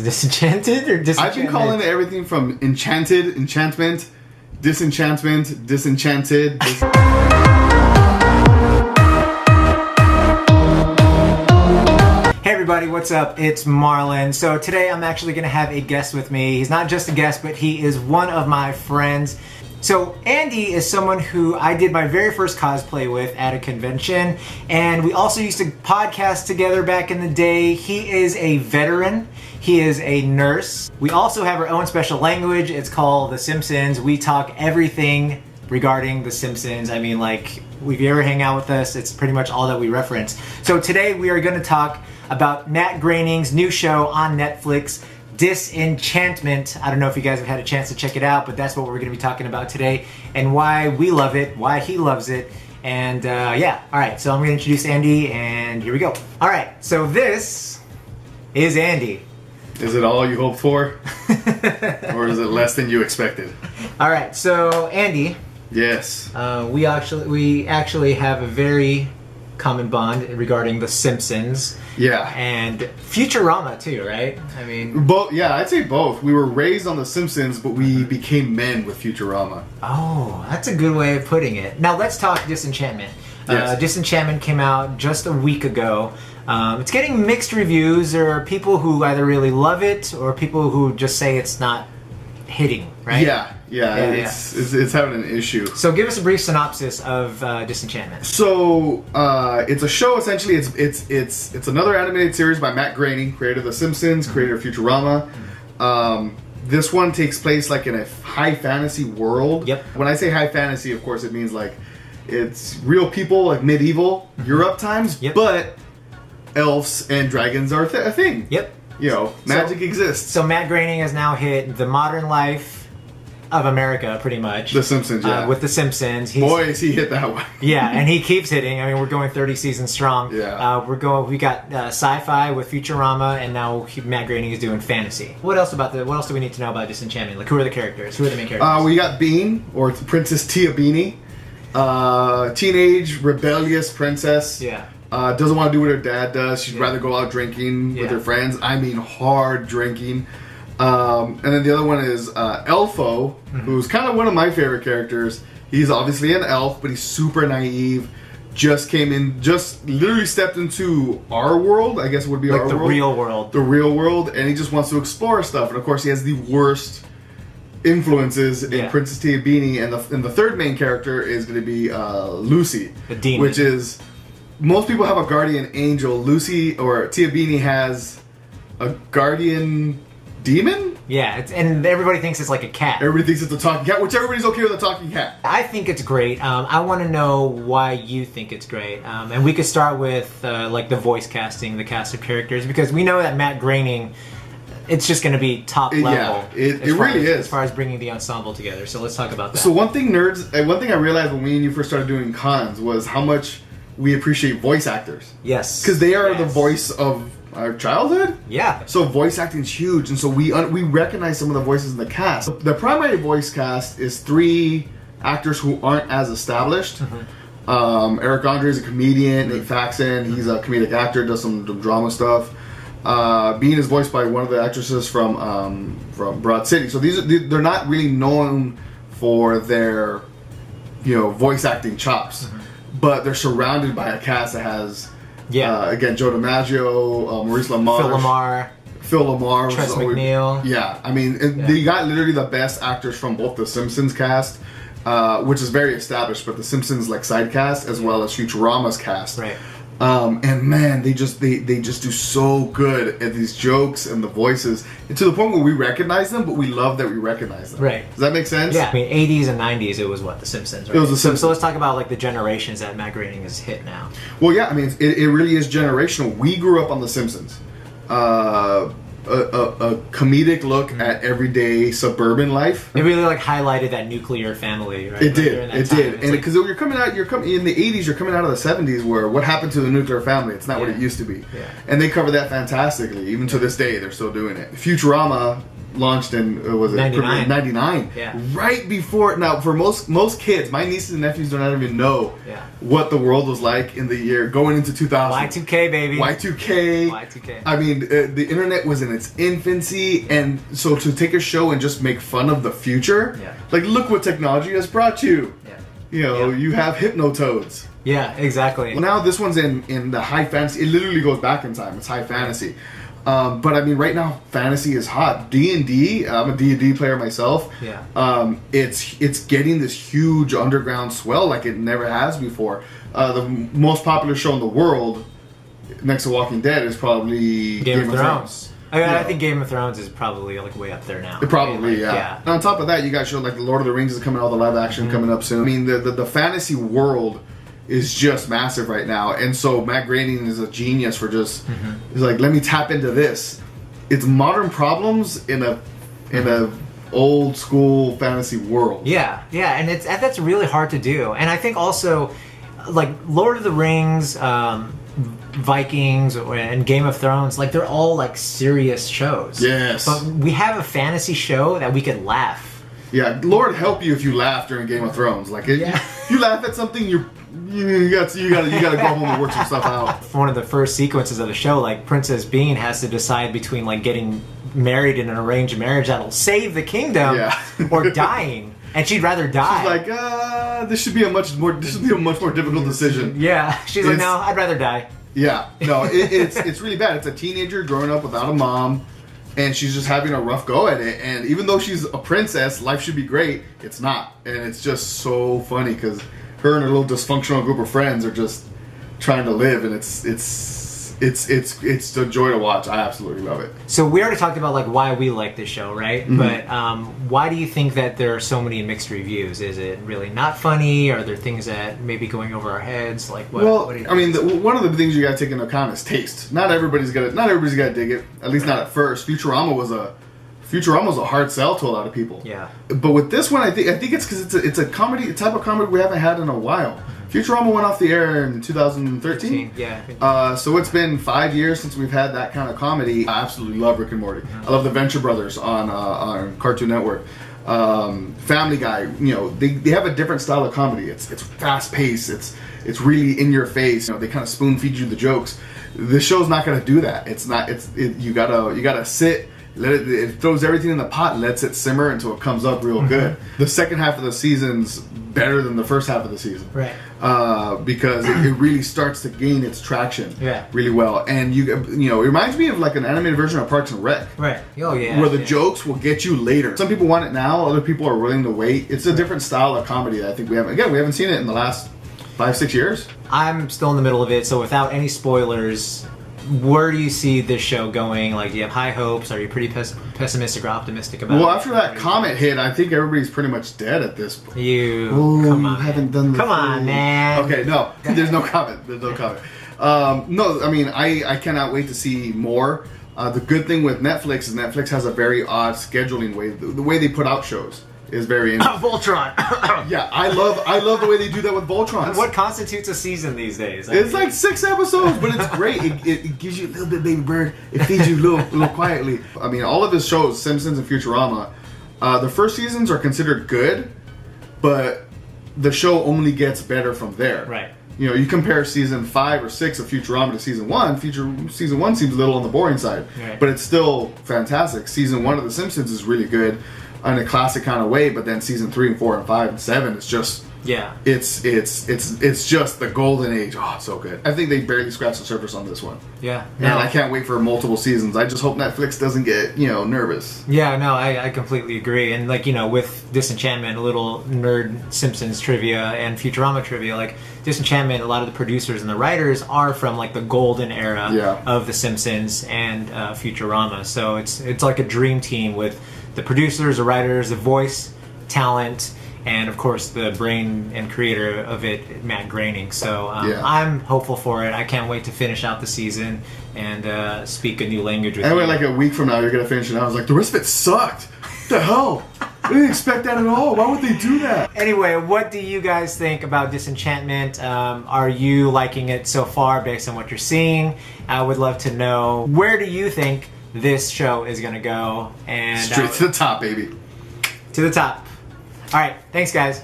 Disenchanted or Disenchantment? I've been calling it everything from Enchanted, Enchantment, Disenchantment, Disenchanted. Hey everybody, what's up? It's Marlon. So today I'm actually going to have a guest with me. He's not just a guest, but he is one of my friends. So Andy is someone who I did my very first cosplay with at a convention, and we also used to podcast together back in the day. He is a veteran. He is a nurse. We also have our own special language. It's called The Simpsons. We talk everything regarding The Simpsons. I mean, like, if you ever hang out with us, it's pretty much all that we reference. So today we are going to talk about Matt Groening's new show on Netflix, Disenchantment. I don't know if you guys have had a chance to check it out, but that's what we're going to be talking about today, and why we love it, why he loves it, and yeah. Alright, so I'm going to introduce Andy, and here we go. Alright, so this is Andy. Is it all you hoped for? Or is it less than you expected? Alright, so Andy. Yes. We actually have a very common bond regarding The Simpsons. Yeah. And Futurama too, right? I mean, both. Yeah, I'd say both. We were raised on The Simpsons, but we became men with Futurama. Oh, that's a good way of putting it. Now let's talk Disenchantment. Yes. Disenchantment came out just a week ago. It's getting mixed reviews. There are people who either really love it or people who just say it's not hitting, right? Yeah. It's having an issue. So give us a brief synopsis of Disenchantment. So it's a show. Essentially, it's another animated series by Matt Groening, creator of The Simpsons, creator of Futurama. This one takes place like in a high fantasy world. Yep. When I say high fantasy, of course, it means like it's real people, like medieval Europe times. Yep. But elves and dragons are a thing. Yep. You know, magic exists. So Matt Groening has now hit the modern life of America, pretty much. The Simpsons, yeah. With The Simpsons. Boy, has he hit that one. Yeah, and he keeps hitting. I mean, we're going 30 seasons strong. Yeah. We got sci-fi with Futurama, and now Matt Groening is doing fantasy. What else do we need to know about Disenchantment? Like, who are the characters? Who are the main characters? We got Bean, or Princess Tia Beanie. Teenage, rebellious princess. Yeah. Doesn't want to do what her dad does. She'd rather go out drinking with Yeah. her friends. I mean, hard drinking. And then the other one is Elfo, who's kind of one of my favorite characters. He's obviously an elf, but he's super naive. Just literally stepped into our world, I guess would be like our the world. real world. The real world, and he just wants to explore stuff. And of course, he has the worst influences in Princess Tia Beanie. And the third main character is going to be Lucy, the demon. which is, most people have a guardian angel. Lucy, or Tia Beanie, has a guardian demon? Yeah, and everybody thinks it's like a cat. Everybody thinks it's a talking cat, which everybody's okay with a talking cat. I think it's great. I want to know why you think it's great. And we could start with like the voice casting, the cast of characters, because we know that Matt Groening, it's just going to be top level. Yeah, it really is. As far as bringing the ensemble together. So let's talk about that. So one thing I realized when me and you first started doing cons was how much we appreciate voice actors. Yes. Because they are the voice of our childhood. Yeah. So voice acting is huge, and so we recognize some of the voices in the cast. The primary voice cast is 3 actors who aren't as established. Eric Andre is a comedian. Nate Faxon, he's a comedic actor, does some drama stuff. Bean is voiced by one of the actresses from Broad City. So they're not really known for their voice acting chops, but they're surrounded by a cast that has. Yeah. Again, Joe DiMaggio, Maurice LaMarche, Phil LaMarr, Tress MacNeille. Yeah, I mean, they got literally the best actors from both the Simpsons cast, which is very established, but the Simpsons like side cast as well as Futurama's cast. Right. And man, they just do so good at these jokes and the voices, and to the point where we recognize them, but we love that we recognize them. Right. Does that make sense? Yeah. I mean, 80s and 90s, it was The Simpsons, right? It was The Simpsons. So let's talk about like the generations that Matt Groening has hit now. Well, yeah, I mean, it really is generational. We grew up on The Simpsons. A comedic look at everyday suburban life. It really like highlighted that nuclear family, right? It did. And because you're coming in the 80s, you're coming out of the 70s, where what happened to the nuclear family? It's not what it used to be. Yeah. And they cover that fantastically. Even to this day, they're still doing it. Futurama launched in was it 99. 99. Yeah. Right before. Now, for most kids, my nieces and nephews do not even know Yeah. what the world was like in the year going into 2000. Y2K, baby. Y2K. Y2K. I mean, the internet was in its infancy, and so to take a show and just make fun of the future, Yeah. like, look what technology has brought you. Yeah. You know, Yeah. you have Hypnotoads. Yeah, exactly. Well, now this one's in the high fantasy. It literally goes back in time. It's high fantasy. But I mean, right now, fantasy is hot. D&D. I'm a D&D player myself. Yeah. It's getting this huge underground swell like it never has before. The most popular show in the world, next to Walking Dead, is probably Game of Thrones. I mean, You I know. think Game of Thrones is probably like way up there now. Probably, Like, yeah. And on top of that, you got shows like The Lord of the Rings is coming, all the live action coming up soon. I mean, the fantasy world is just massive right now, and so Matt Groening is a genius for just he's like, let me tap into this. It's modern problems in a old school fantasy world. Yeah, yeah, and that's really hard to do. And I think also, like Lord of the Rings, Vikings, and Game of Thrones, like they're all like serious shows. Yes. But we have a fantasy show that we could laugh. Yeah, Lord help you if you laugh during Game of Thrones. Like, Yeah. you laugh at something, you gotta go home and work some stuff out. One of the first sequences of the show, like Princess Bean has to decide between like getting married in an arranged marriage that'll save the kingdom Yeah. or dying, and she'd rather die. She's like, this should be a much more difficult decision. yeah, she's like, It's- no, I'd rather die. Yeah, no, it's really bad. It's a teenager growing up without a mom, and she's just having a rough go at it. And even though she's a princess, life should be great. It's not, and it's just so funny because her and her little dysfunctional group of friends are just trying to live, and it's a joy to watch. I absolutely love it. So we already talked about like why we like this show, right? Mm-hmm. But why do you think that there are so many mixed reviews? Is it really not funny? Are there things that may be going over our heads? Like what? Well, what do you I mean, one of the things you got to take into account is taste. Not everybody's got to dig it. At least not at first. Futurama was a hard sell to a lot of people. Yeah. But with this one, I think it's because it's a comedy, a type of comedy we haven't had in a while. Futurama went off the air in 2013. Yeah. So it's been 5 years since we've had that kind of comedy. I absolutely love Rick and Morty. I love the Venture Brothers on Cartoon Network. Family Guy, you know, they have a different style of comedy. It's fast paced. It's really in your face. You know, they kind of spoon feed you the jokes. The show's not going to do that. You gotta sit. It throws everything in the pot and lets it simmer until it comes up real good. The second half of the season's better than the first half of the season, Right. Because it really starts to gain its traction, Yeah. really well. And you know, it reminds me of like an animated version of Parks and Rec, Right. Oh yeah. where the yeah. jokes will get you later. Some people want it now, other people are willing to wait. It's a different style of comedy that I think we haven't seen it in the last 5-6 years. I'm still in the middle of it, so without any spoilers, where do you see this show going? Like, do you have high hopes? Are you pretty pessimistic or optimistic about it? Well, after that comet hit, I think everybody's pretty much dead at this point. Come on, haven't done the Come on, thing. man. Okay, no, there's no comment. There's no comment. No, I mean, I cannot wait to see more. The good thing with Netflix is Netflix has a very odd scheduling way. The way they put out shows is very interesting. Voltron. Yeah, I love the way they do that with Voltron. What constitutes a season these days? It's like 6 episodes, but it's great. It gives you a little bit, baby bird. It feeds you a little quietly. I mean, all of his shows, Simpsons and Futurama, the first seasons are considered good, but the show only gets better from there. Right. You know, you compare season 5 or 6 of Futurama to season 1. Season 1 seems a little on the boring side, Right. but it's still fantastic. Season 1 of The Simpsons is really good in a classic kind of way, but then season 3 and 4 and 5 and 7 is just Yeah. it's just the golden age. Oh, it's so good. I think they barely scratched the surface on this one. Yeah. And I can't wait for multiple seasons. I just hope Netflix doesn't get, nervous. Yeah, no, I completely agree. And like, with Disenchantment, a little nerd Simpsons trivia and Futurama trivia, like Disenchantment, a lot of the producers and the writers are from like the golden era Yeah. of The Simpsons and Futurama. So it's like a dream team with the producers, the writers, the voice talent, and of course the brain and creator of it, Matt Groening. So Yeah. I'm hopeful for it. I can't wait to finish out the season and speak a new language with Anyway, you. like a week from now, you're going to finish it. I was like, the rest of it sucked. What the hell? I didn't expect that at all. Why would they do that? Anyway, what do you guys think about Disenchantment? Are you liking it so far based on what you're seeing? I would love to know, where do you think this show is going to go. And straight to the top, baby. To the top. All right. Thanks, guys.